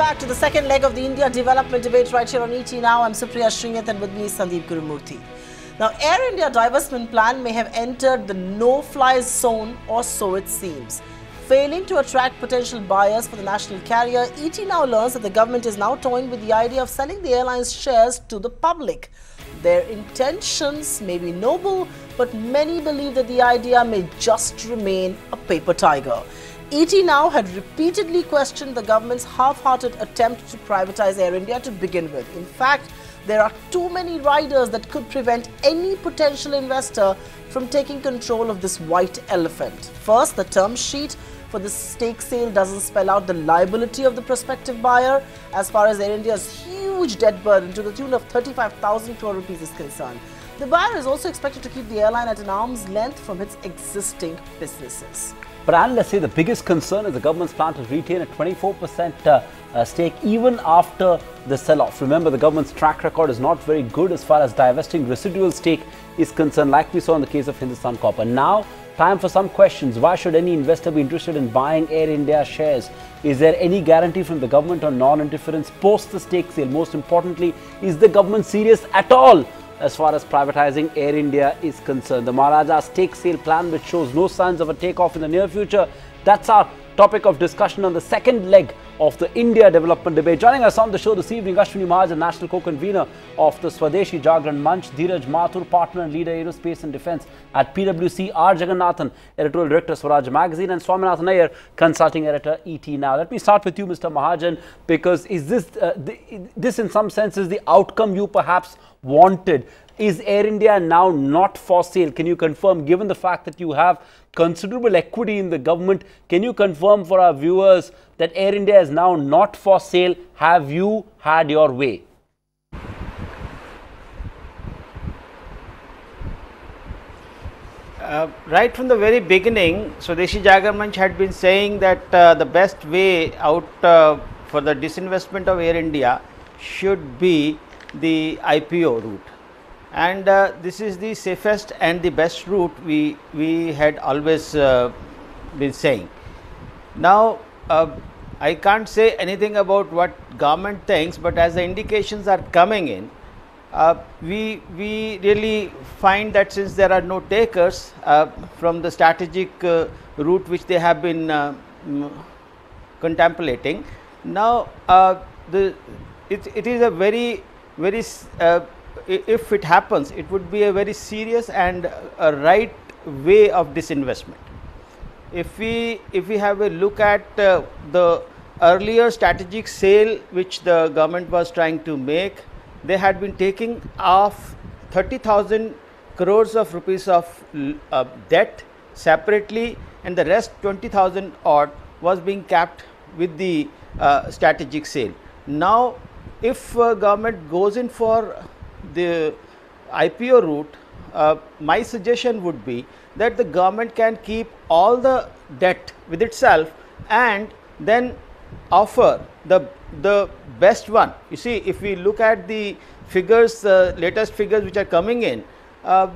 back to the second leg of the India development debate right here on ET Now. I'm Supriya, Shrinate, and with me is Sandeep, Gurumurthy. Now, Air India divestment plan may have entered the no-fly zone, or so it seems. Failing to attract potential buyers for the national carrier, ET Now learns that the government is now toying with the idea of selling the airline's shares to the public. Their intentions may be noble, but many believe that the idea may just remain a paper tiger. ET Now had repeatedly questioned the government's half-hearted attempt to privatize Air India to begin with. In fact, there are too many riders that could prevent any potential investor from taking control of this white elephant. First, the term sheet for the stake sale doesn't spell out the liability of the prospective buyer as far as Air India's huge debt burden to the tune of 35,000 crore rupees is concerned. The buyer is also expected to keep the airline at an arm's length from its existing businesses. But analysts say the biggest concern is the government's plan to retain a 24% stake even after the sell-off. Remember, the government's track record is not very good as far as divesting residual stake is concerned, like we saw in the case of Hindustan Copper. Now, time for some questions. Why should any investor be interested in buying Air India shares? Is there any guarantee from the government on non-interference post the stake sale? Most importantly, is the government serious at all as far as privatizing Air India is concerned? The Maharaja stake sale plan, which shows no signs of a takeoff in the near future, that's our topic of discussion on the second leg of the India development debate. Joining us on the show this evening, Ashwini Maharaja, national co-convener of the Swadeshi Jagran Manch, Dheeraj Mathur, partner and leader aerospace and defence at PwC, R. Jagannathan, editorial director Swaraj Magazine, and Swaminathan Iyer, consulting editor ET Now. Let me start with you, Mr. Mahajan, because is this in some sense is the outcome you perhaps wanted? Is Air India now not for sale? Can you confirm, given the fact that you have considerable equity in the government, can you confirm for our viewers that Air India is now not for sale? Have you had your way? Right from the very beginning, Swadeshi Jagran Manch had been saying that the best way out for the disinvestment of Air India should be the IPO route. And this is the safest and the best route we had always been saying. Now, I can't say anything about what government thinks, but as the indications are coming in, we really find that since there are no takers from the strategic route which they have been contemplating, now it is a very if it happens, it would be a very serious and a right way of disinvestment. If we have a look at the earlier strategic sale which the government was trying to make, they had been taking off 30,000 crores of rupees of debt separately, and the rest 20,000 odd was being capped with the strategic sale. Now, if government goes in for the IPO route, my suggestion would be that the government can keep all the debt with itself and then offer the best one. You see, if we look at the figures, latest figures which are coming in,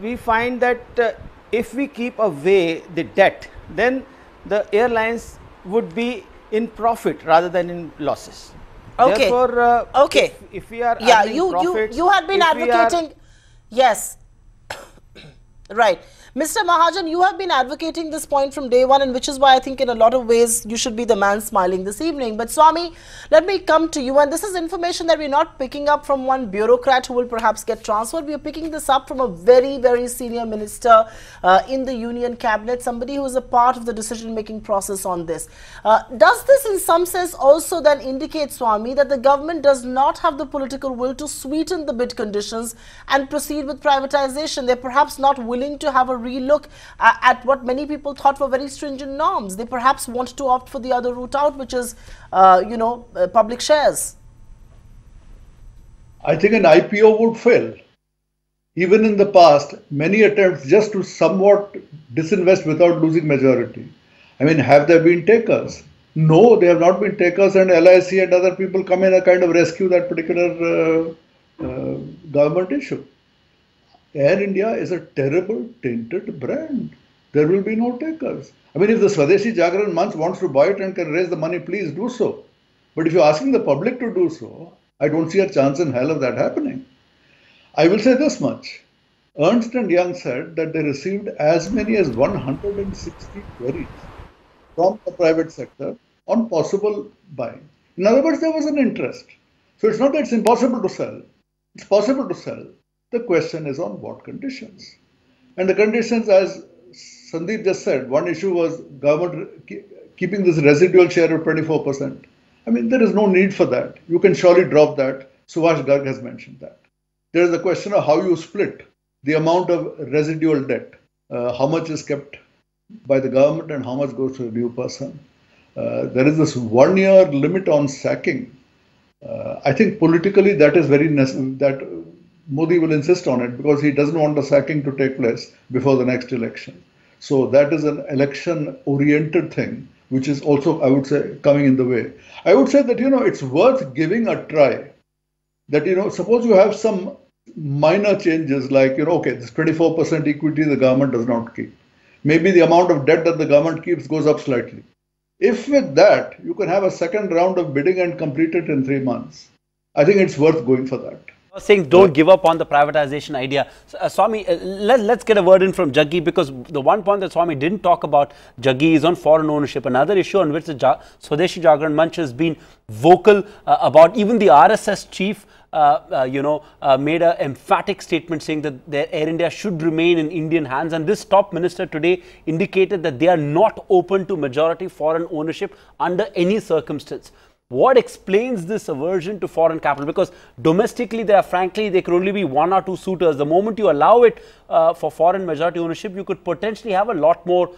we find that if we keep away the debt, then the airlines would be in profit rather than in losses. Okay. Therefore, okay. If we are you had been advocating, yes, right. Mr. Mahajan, you have been advocating this point from day one, and which is why I think in a lot of ways you should be the man smiling this evening. But Swami, let me come to you, and this is information that we're not picking up from one bureaucrat who will perhaps get transferred. We are picking this up from a very, very senior minister in the union cabinet, somebody who is a part of the decision-making process on this. Does this in some sense also then indicate, Swami, that the government does not have the political will to sweeten the bid conditions and proceed with privatization? They're perhaps not willing to have a relook at what many people thought were very stringent norms. They perhaps want to opt for the other route out, which is, public shares. I think an IPO would fail. Even in the past, many attempts just to somewhat disinvest without losing majority. I mean, have there been takers? No, they have not been takers, and LIC and other people come in a kind of rescue that particular government issue. Air India is a terrible, tainted brand. There will be no takers. I mean, if the Swadeshi Jagran Manch wants to buy it and can raise the money, please do so. But if you're asking the public to do so, I don't see a chance in hell of that happening. I will say this much. Ernst & Young said that they received as many as 160 queries from the private sector on possible buying. In other words, there was an interest. So it's not that it's impossible to sell. It's possible to sell. The question is on what conditions. And the conditions, as Sandeep just said, one issue was government keeping this residual share of 24%. I mean, there is no need for that. You can surely drop that. Subhash Garg has mentioned that. There is the question of how you split the amount of residual debt. How much is kept by the government and how much goes to a new person. There is this 1 year limit on sacking. I think politically that is very necessary, that Modi will insist on it because he doesn't want the sacking to take place before the next election. So that is an election-oriented thing, which is also, I would say, coming in the way. I would say that, it's worth giving a try. That, suppose you have some minor changes like, okay, this 24% equity the government does not keep. Maybe the amount of debt that the government keeps goes up slightly. If with that, you can have a second round of bidding and complete it in 3 months, I think it's worth going for that. Saying don't give up on the privatization idea. Swami, let's get a word in from Jaggi, because the one point that Swami didn't talk about, Jaggi, is on foreign ownership. Another issue on which the Swadeshi Jagran Manch has been vocal about. Even the RSS chief, made an emphatic statement saying that Air India should remain in Indian hands. And this top minister today indicated that they are not open to majority foreign ownership under any circumstance. What explains this aversion to foreign capital? Because domestically, there could only be 1 or 2 suitors. The moment you allow it for foreign majority ownership, you could potentially have a lot more,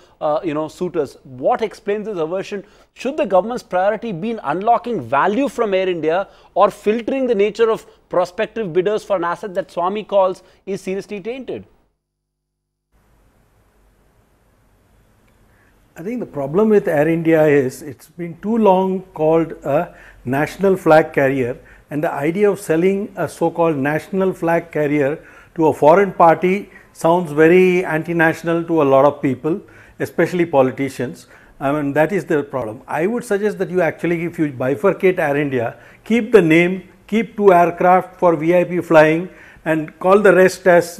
suitors. What explains this aversion? Should the government's priority be in unlocking value from Air India or filtering the nature of prospective bidders for an asset that Swami calls is seriously tainted? I think the problem with Air India is it's been too long called a national flag carrier, and the idea of selling a so-called national flag carrier to a foreign party sounds very anti-national to a lot of people, especially politicians. I mean, that is the problem. I would suggest that you actually, if you bifurcate Air India, keep the name, keep 2 aircraft for VIP flying, and call the rest as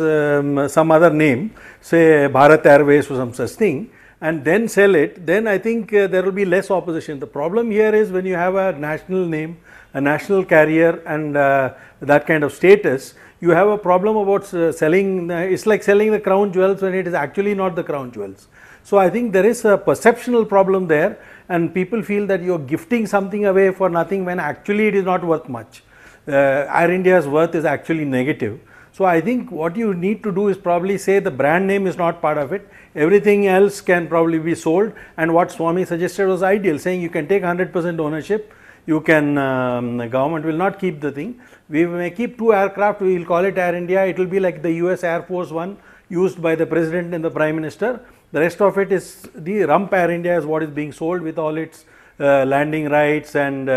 some other name, say Bharat Airways or some such thing, and then sell it. Then I think there will be less opposition. The problem here is when you have a national name, a national carrier, and that kind of status, you have a problem about selling. It's like selling the crown jewels when it is actually not the crown jewels. So I think there is a perceptual problem there, and people feel that you are gifting something away for nothing when actually it is not worth much. Air India's worth is actually negative. So I think what you need to do is probably say the brand name is not part of it. Everything else can probably be sold, and what Swami suggested was ideal, saying you can take 100% ownership, you can, the government will not keep the thing. We may keep 2 aircraft, we will call it Air India, it will be like the US Air Force One used by the President and the Prime Minister. The rest of it is the rump Air India is what is being sold with all its landing rights and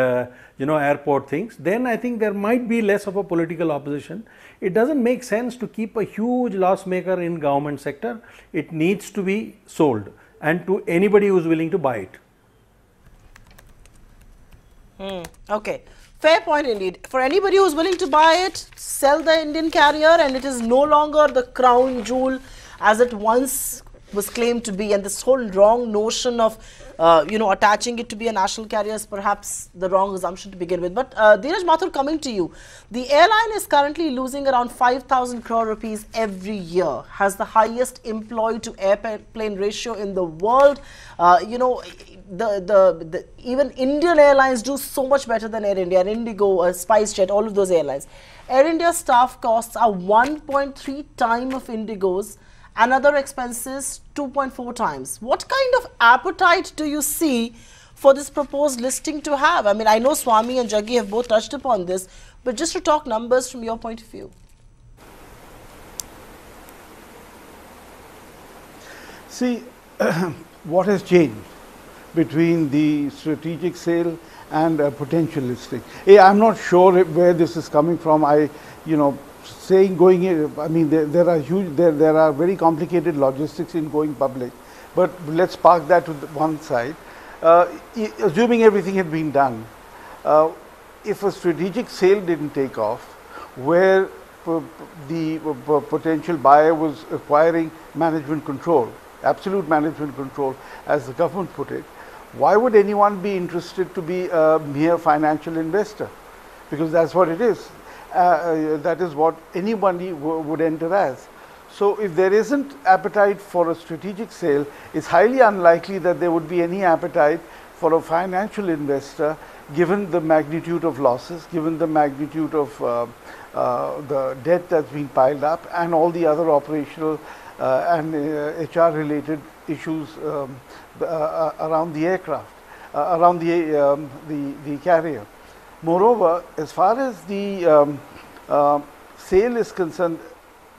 airport things. Then I think there might be less of a political opposition. It doesn't make sense to keep a huge loss maker in government sector. It needs to be sold, and to anybody who is willing to buy it. Okay, fair point indeed. For anybody who is willing to buy it, sell the Indian carrier, and it is no longer the crown jewel as it once was claimed to be, and this whole wrong notion of attaching it to be a national carrier is perhaps the wrong assumption to begin with. But Dheeraj Mathur, coming to you, the airline is currently losing around 5,000 crore rupees every year, has the highest employee to airplane ratio in the world. Even Indian airlines do so much better than Air India, Indigo, SpiceJet, all of those airlines. Air India staff costs are 1.3 times of Indigo's, and other expenses 2.4 times. What kind of appetite do you see for this proposed listing to have? I mean, I know Swami and Jaggi have both touched upon this, but just to talk numbers from your point of view. See, what has changed between the strategic sale and potential listing? I'm not sure where this is coming from. Saying going in, I mean, there are very complicated logistics in going public, but let's park that to one side. Assuming everything had been done, if a strategic sale didn't take off, where the potential buyer was acquiring management control, absolute management control, as the government put it, why would anyone be interested to be a mere financial investor? Because that's what it is. That is what anybody would enter as. So if there isn't appetite for a strategic sale, it's highly unlikely that there would be any appetite for a financial investor, given the magnitude of losses, given the magnitude of the debt that's been piled up, and all the other operational and HR related issues around the aircraft, around the carrier. Moreover, as far as the sale is concerned,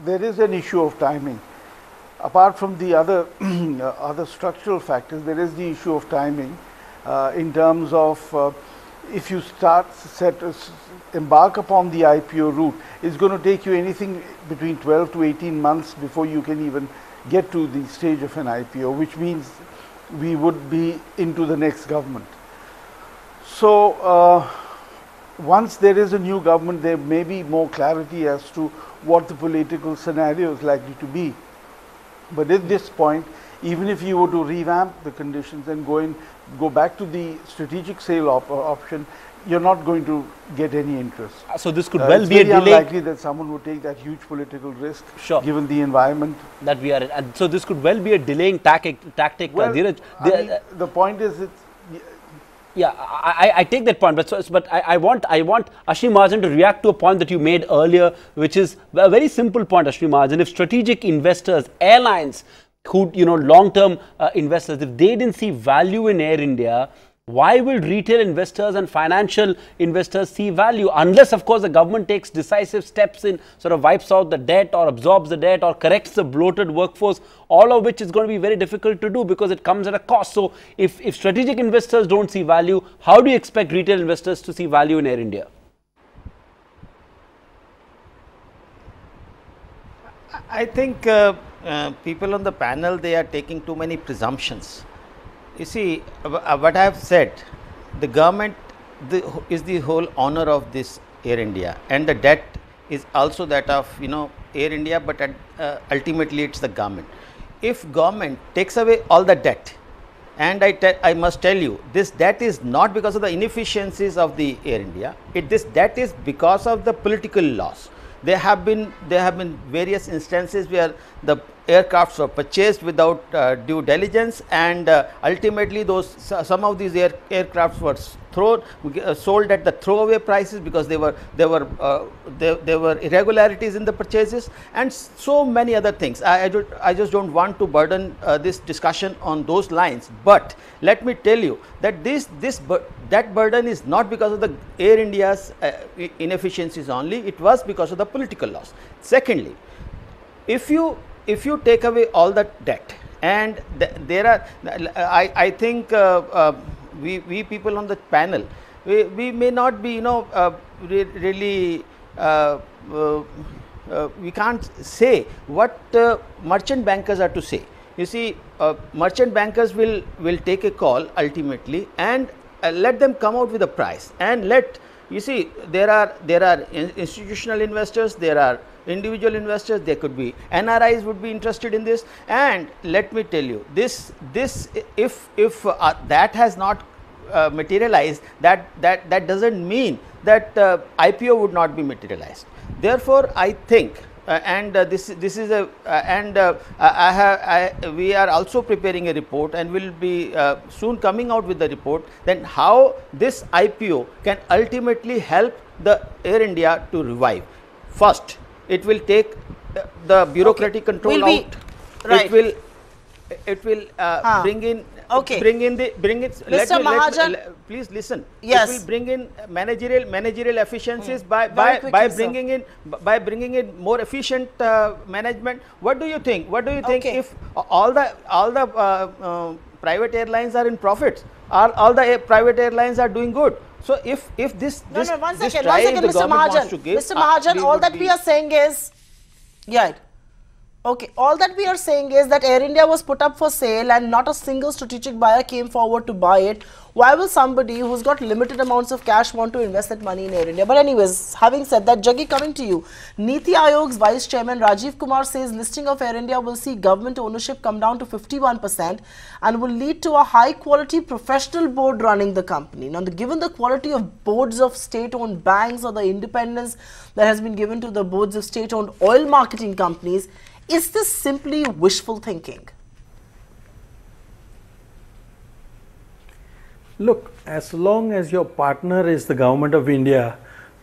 there is an issue of timing. Apart from the other other structural factors, there is the issue of timing in terms of if you embark upon the IPO route, it's going to take you anything between 12 to 18 months before you can even get to the stage of an IPO, which means we would be into the next government. So once there is a new government, there may be more clarity as to what the political scenario is likely to be. But at this point, even if you were to revamp the conditions and go back to the strategic sale option, you're not going to get any interest. So this could well be a delay. It's very unlikely that someone would take that huge political risk, given the environment that we are in. And so this could well be a delaying tactic. Well, the point is, yeah, I take that point, but I want Ashwini Mahajan to react to a point that you made earlier, which is a very simple point, Ashwini Mahajan. If strategic investors, airlines, who long-term investors, if they didn't see value in Air India, why will retail investors and financial investors see value? Unless, of course, the government takes decisive steps in sort of wipes out the debt or absorbs the debt or corrects the bloated workforce, all of which is going to be very difficult to do because it comes at a cost. So if strategic investors don't see value, how do you expect retail investors to see value in Air India? I think people on the panel, they are taking too many presumptions. You see, what I have said, the government is the whole owner of this Air India, and the debt is also that of Air India, but ultimately it's the government. If government takes away all the debt, and I must tell you, this debt is not because of the inefficiencies of the Air India. This debt is because of the political loss. There have been various instances where the aircrafts were purchased without due diligence, and ultimately some of these aircrafts were sold at the throwaway prices because there were irregularities in the purchases, and so many other things. I just don't want to burden this discussion on those lines, but let me tell you that that burden is not because of the Air India's inefficiencies only. It was because of the political loss. Secondly, if you take away all that debt, and there are, I think we people on the panel, we may not be really we can't say what merchant bankers are to say. You see, merchant bankers will take a call ultimately, and let them come out with a price, and you see, there are institutional investors, there are individual investors, there could be NRIs would be interested in this, and let me tell you, this if that has not materialized, that doesn't mean that IPO would not be materialized. Therefore, I think this is a we are also preparing a report, and will be soon coming out with the report, then how this IPO can ultimately help the Air India to revive. First, it will take the bureaucratic control out. Right. It will bring in. Okay. Mr. Mahajan, please listen. Yes. It will bring in managerial efficiencies by bringing in more efficient management. What do you think? If all the private airlines are in profits, all the private airlines are doing good? So if this one this second, drive the Mr. government Mahajan. wants to give, Mr. Mahajan, all that we are saying is, yeah. Okay, all that we are saying is that Air India was put up for sale and not a single strategic buyer came forward to buy it. Why will somebody who's got limited amounts of cash want to invest that money in Air India? But anyways, having said that, Jaggi, coming to you, Niti Aayog's Vice Chairman Rajiv Kumar says listing of Air India will see government ownership come down to 51% and will lead to a high quality professional board running the company. Now, given the quality of boards of state-owned banks or the independence that has been given to the boards of state-owned oil marketing companies, is this simply wishful thinking? Look, as long as your partner is the government of India,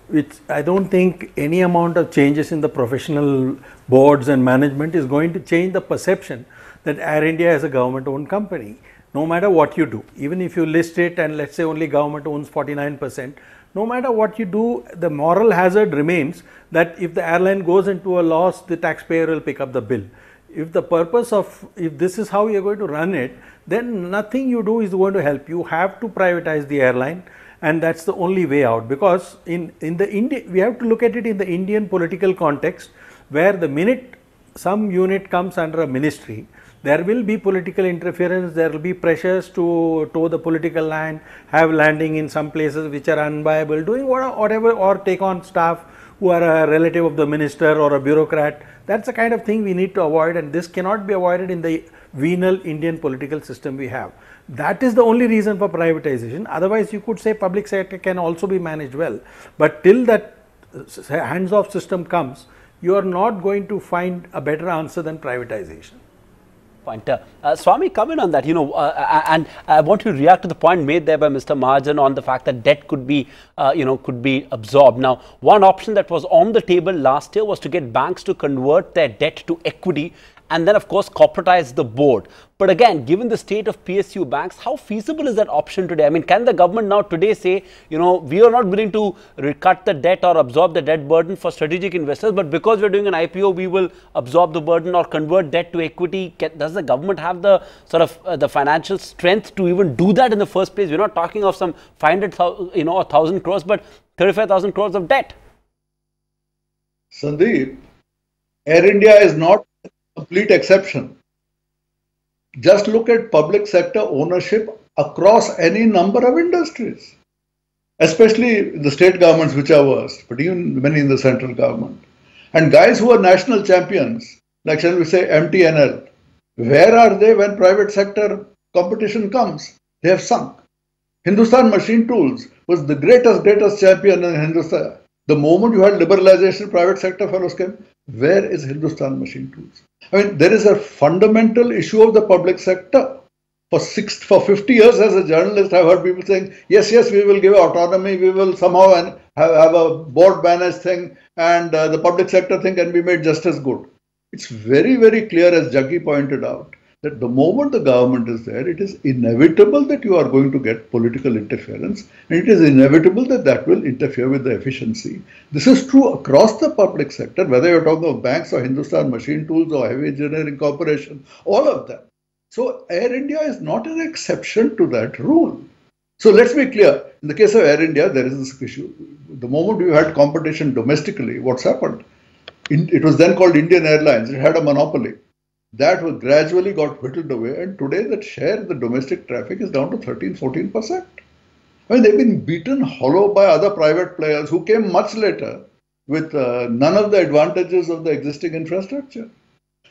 which I don't think any amount of changes in the professional boards and management is going to change the perception that Air India is a government-owned company. No matter what you do, even if you list it and let's say only government owns 49%, no matter what you do, the moral hazard remains that if the airline goes into a loss, the taxpayer will pick up the bill. If the purpose of, if this is how you are going to run it, then nothing you do is going to help. You have to privatize the airline, and that's the only way out, because in the India, we have to look at it in the Indian political context, where the minute some unit comes under a ministry, there will be political interference, there will be pressures to toe the political line, have landing in some places which are unviable, doing whatever, or take on staff who are a relative of the minister or a bureaucrat. That's the kind of thing we need to avoid, and this cannot be avoided in the venal Indian political system we have. That is the only reason for privatization. Otherwise, you could say public sector can also be managed well, but till that hands-off system comes, you are not going to find a better answer than privatization. Point. Swami, come in on that, and I want to react to the point made there by Mr. Mahajan on the fact that debt could be, could be absorbed. Now, one option that was on the table last year was to get banks to convert their debt to equity and then, of course, corporatize the board. But again, given the state of PSU banks, how feasible is that option today? I mean, can the government now today say, we are not willing to cut the debt or absorb the debt burden for strategic investors, but because we're doing an IPO, we will absorb the burden or convert debt to equity? Does the government have the sort of the financial strength to even do that in the first place? We're not talking of some 500,000, 1,000 crores, but 35,000 crores of debt. Sandeep, Air India is not a complete exception. Just look at public sector ownership across any number of industries, especially the state governments, which are worst, but even many in the central government. And guys who are national champions, like shall we say MTNL, where are they when private sector competition comes? They have sunk. Hindustan Machine Tools was the greatest champion in Hindustan. The moment you had liberalization, private sector fellows came. Where is Hindustan Machine Tools? I mean, there is a fundamental issue of the public sector. For 50 years as a journalist, I've heard people saying, yes, we will give autonomy, we will somehow have a board managed thing, and the public sector thing can be made just as good. It's very, very clear, as Jaggi pointed out, that the moment the government is there, it is inevitable that you are going to get political interference, and it is inevitable that that will interfere with the efficiency. This is true across the public sector, whether you're talking of banks or Hindustan Machine Tools or Heavy Engineering Corporation, all of them. So Air India is not an exception to that rule. So let's be clear, in the case of Air India, there is this issue. The moment you had competition domestically, what's happened? It was then called Indian Airlines, it had a monopoly. That gradually got whittled away, and today that share of the domestic traffic is down to 13-14%. I mean, they've been beaten hollow by other private players who came much later with none of the advantages of the existing infrastructure.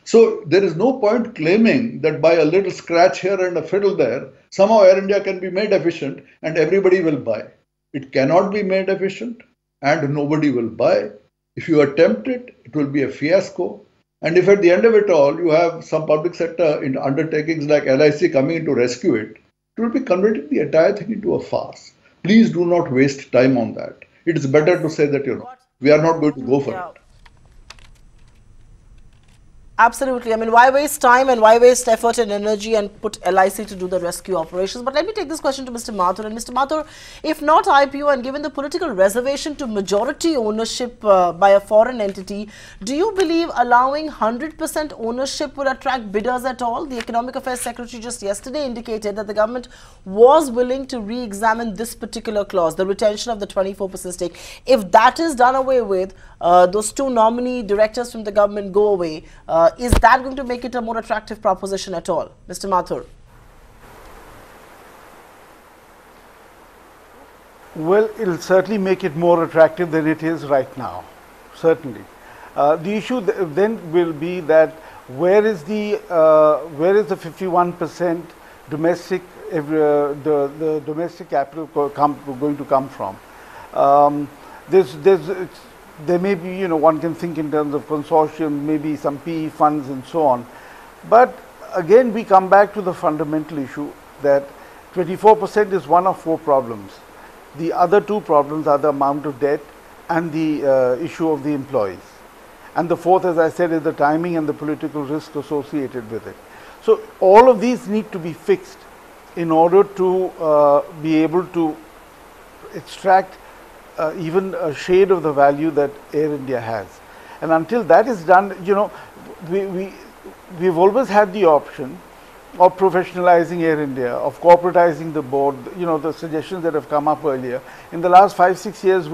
So there is no point claiming that by a little scratch here and a fiddle there, somehow Air India can be made efficient and everybody will buy. It cannot be made efficient and nobody will buy. If you attempt it, it will be a fiasco. And if at the end of it all, you have some public sector undertakings like LIC coming in to rescue it, it will be converting the entire thing into a farce. Please do not waste time on that. It is better to say that, we are not going to go for it. Absolutely. I mean, why waste time and why waste effort and energy and put LIC to do the rescue operations? But let me take this question to Mr. Mathur. And Mr. Mathur, if not IPO and given the political reservation to majority ownership by a foreign entity, do you believe allowing 100% ownership would attract bidders at all? The Economic Affairs Secretary just yesterday indicated that the government was willing to re-examine this particular clause, the retention of the 24% stake. If that is done away with, those two nominee directors from the government go away, is that going to make it a more attractive proposition at all? Mr. Mathur? Well, it will certainly make it more attractive than it is right now, certainly. The issue then will be that where is the 51% domestic the domestic capital going to come from? There may be, one can think in terms of consortium, maybe some PE funds and so on. But again, we come back to the fundamental issue that 24% is one of four problems. The other two problems are the amount of debt and the issue of the employees. And the fourth, as I said, is the timing and the political risk associated with it. So all of these need to be fixed in order to be able to extract even a shade of the value that Air India has. And until that is done, we've always had the option of professionalizing Air India, of corporatizing the board, the suggestions that have come up earlier. In the last 5-6 years,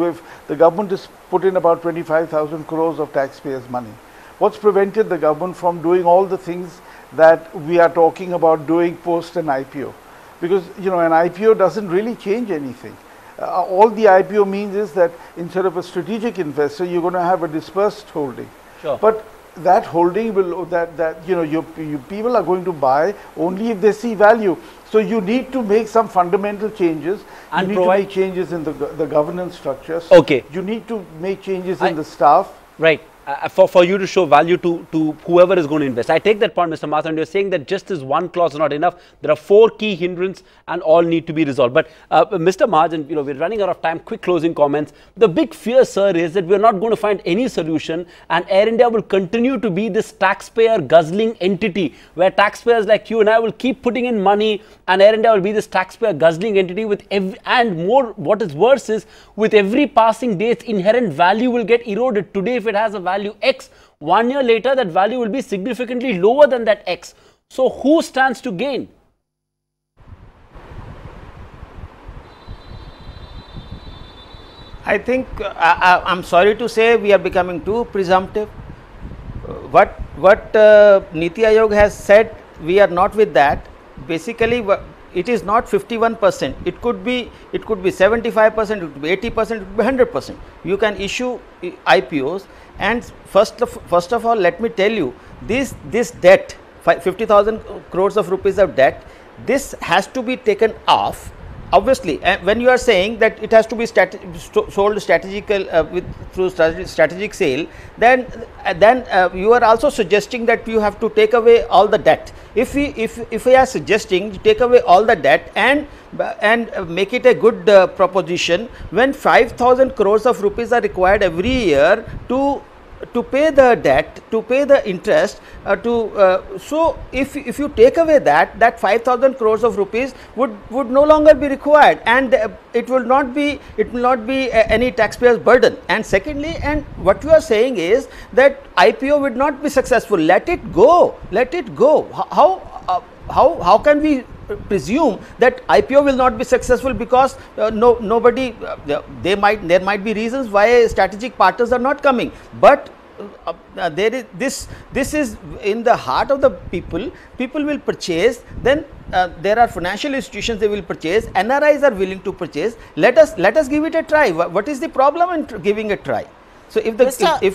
the government has put in about 25,000 crores of taxpayers' money. What's prevented the government from doing all the things that we are talking about doing post an IPO? Because, an IPO doesn't really change anything. All the IPO means is that instead of a strategic investor, you're going to have a dispersed holding. Sure. But that holding will, your people are going to buy only if they see value. So you need to make some fundamental changes. And you need to make changes in the governance structures. Okay. You need to make changes in the staff. Right. For you to show value to whoever is going to invest. I take that point, Mr. Mathur, and you're saying that just this one clause is not enough. There are 4 key hindrances and all need to be resolved. But Mr. Mahajan, we're running out of time. Quick closing comments. The big fear, sir, is that we're not going to find any solution and Air India will continue to be this taxpayer guzzling entity where taxpayers like you and I will keep putting in money and Air India will be this taxpayer guzzling entity with what is worse is with every passing day its inherent value will get eroded. Today, if it has a value X, 1 year later that value will be significantly lower than that X. So who stands to gain? I think I'm sorry to say we are becoming too presumptive. What Niti Aayog has said, we are not with that. Basically, it is not 51%. It could be 75%. It could be 80%. It could be 100%. You can issue IPOs. And first of all, let me tell you, this debt, 50,000 crores of rupees of debt, this has to be taken off. Obviously, when you are saying that it has to be sold through strategic sale, then you are also suggesting that you have to take away all the debt. If we are suggesting to take away all the debt and make it a good proposition, when 5,000 crores of rupees are required every year to pay the debt, to pay the interest, so if you take away that 5,000 crores of rupees would no longer be required, and it will not be any taxpayer's burden. And secondly, and what you are saying is that IPO would not be successful. Let it go. How can we presume that IPO will not be successful because nobody, there might be reasons why strategic partners are not coming, but there is this is in the heart of the people will purchase. Then there are financial institutions, they will purchase, NRIs are willing to purchase. Let us give it a try. What is the problem in giving a try? So if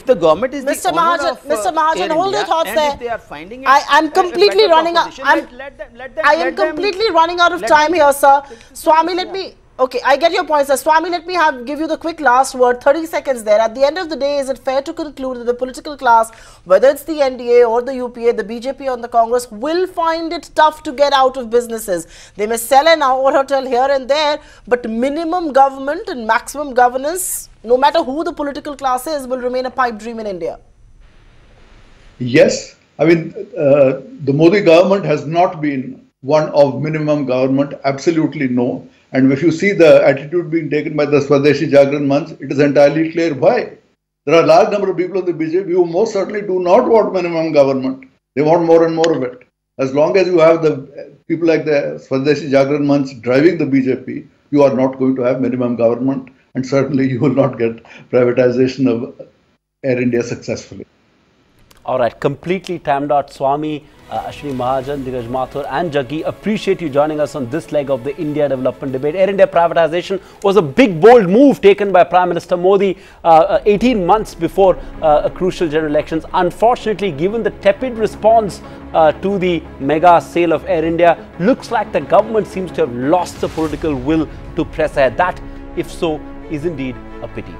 the government is Mr. the owner of Mr. Mahajan, hold your thoughts there. If they are finding it I'm completely running out. I am completely running out of time here, sir. Swami, let me. Okay, I get your point, sir. Swami, let me give you the quick last word. 30 seconds there. At the end of the day, is it fair to conclude that the political class, whether it's the NDA or the UPA, the BJP or the Congress, will find it tough to get out of businesses? They may sell an hotel here and there, but minimum government and maximum governance, no matter who the political class is, will remain a pipe dream in India. Yes, I mean, the Modi government has not been one of minimum government, absolutely no. And if you see the attitude being taken by the Swadeshi Jagran Manch, it is entirely clear why. There are a large number of people in the BJP who most certainly do not want minimum government. They want more and more of it. As long as you have the people like the Swadeshi Jagran Manch driving the BJP, you are not going to have minimum government, and certainly you will not get privatization of Air India successfully. All right, completely timed out. Swami, Ashwini Mahajan, Digaj Mathur and Jaggi, appreciate you joining us on this leg of the India development debate. Air India privatization was a big, bold move taken by Prime Minister Modi 18 months before a crucial general elections. Unfortunately, given the tepid response to the mega sale of Air India, looks like the government seems to have lost the political will to press ahead. That, if so, is indeed a pity.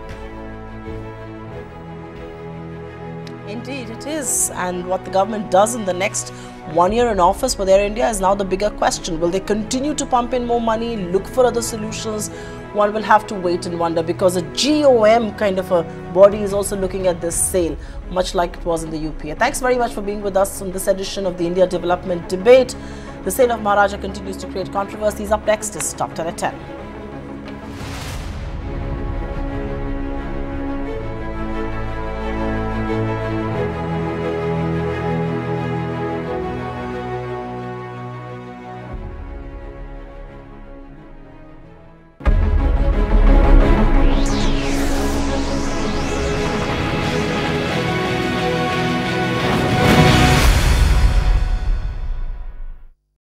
Indeed, it is. And what the government does in the next 1 year in office with Air India is now the bigger question. Will they continue to pump in more money, look for other solutions? One will have to wait and wonder, because a GOM kind of a body is also looking at this sale, much like it was in the UPA. Thanks very much for being with us on this edition of the India Development Debate. The sale of Maharaja continues to create controversies. Up next is Top 10 at 10.